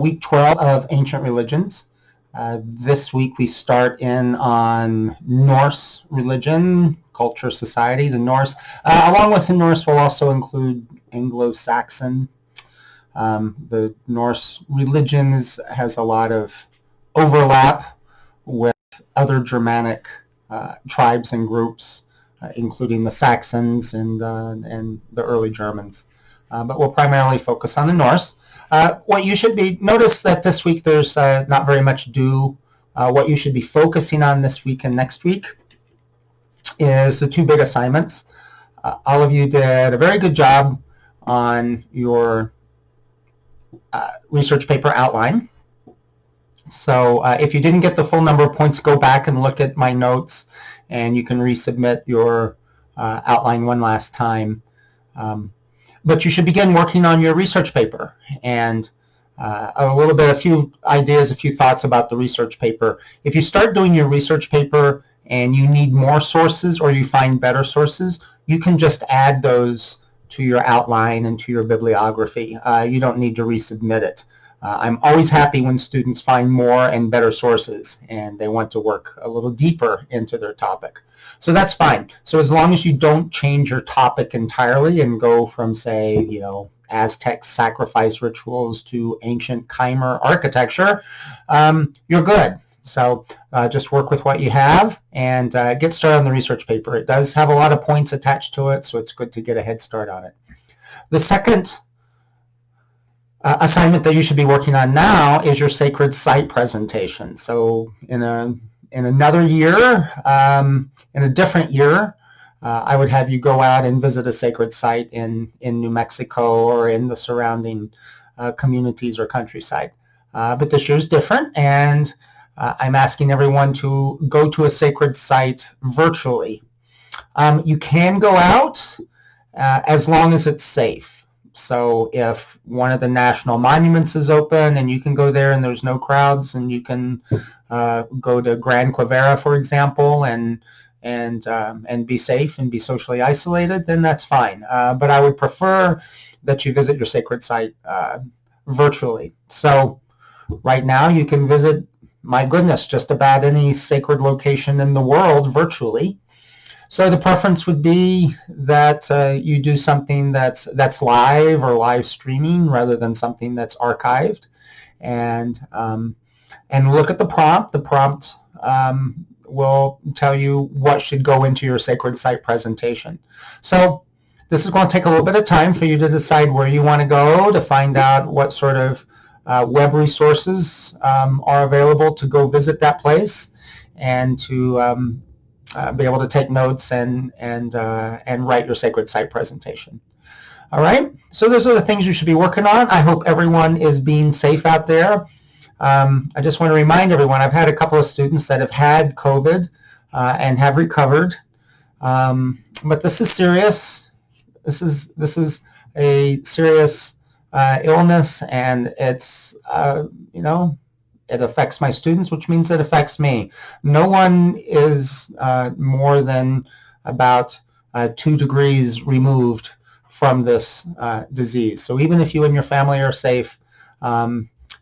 Week 12 of Ancient Religions. This week we start in on Norse religion, culture, society. The Norse, along with the Norse, will also include Anglo-Saxon. The Norse religion has a lot of overlap with other Germanic tribes and groups, including the Saxons and the early Germans. But we'll primarily focus on the Norse. What you should be, notice that this week there's not very much due. What you should be focusing on this week and next week is the two big assignments. All of you did a very good job on your research paper outline. So if you didn't get the full number of points, go back and look at my notes, and you can resubmit your outline one last time. But you should begin working on your research paper, and a few ideas, a few thoughts about the research paper. If you start doing your research paper and you need more sources or you find better sources, you can just add those to your outline and to your bibliography. You don't need to resubmit it. I'm always happy when students find more and better sources and they want to work a little deeper into their topic. So that's fine. So as long as you don't change your topic entirely and go from, say, Aztec sacrifice rituals to ancient Khmer architecture, you're good. So just work with what you have and get started on the research paper. It does have a lot of points attached to it, so it's good to get a head start on it. The second assignment that you should be working on now is your sacred site presentation. So in another year, in a different year, I would have you go out and visit a sacred site in New Mexico or in the surrounding communities or countryside. But this year is different, and I'm asking everyone to go to a sacred site virtually. You can go out as long as it's safe. So if one of the national monuments is open and you can go there and there's no crowds, and you can go to Gran Quivira, for example, and be safe and be socially isolated, then that's fine. But I would prefer that you visit your sacred site virtually. So right now you can visit, my goodness, just about any sacred location in the world virtually. So the preference would be that you do something that's live or live streaming rather than something that's archived, and look at the prompt. The prompt will tell you what should go into your sacred site presentation. So this is going to take a little bit of time for you to decide where you want to go, to find out what sort of web resources are available to go visit that place, and to be able to take notes and write your sacred site presentation. All right, so those are the things you should be working on. I hope everyone is being safe out there. I just want to remind everyone, I've had a couple of students that have had COVID and have recovered, but this is serious. This is a serious illness, and it's it affects my students, which means it affects me. No one is more than about 2 degrees removed from this disease. So even if you and your family are safe,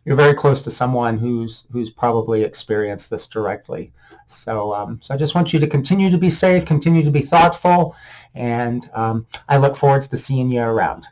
you're very close to someone who's probably experienced this directly. So I just want you to continue to be safe, continue to be thoughtful, and I look forward to seeing you around.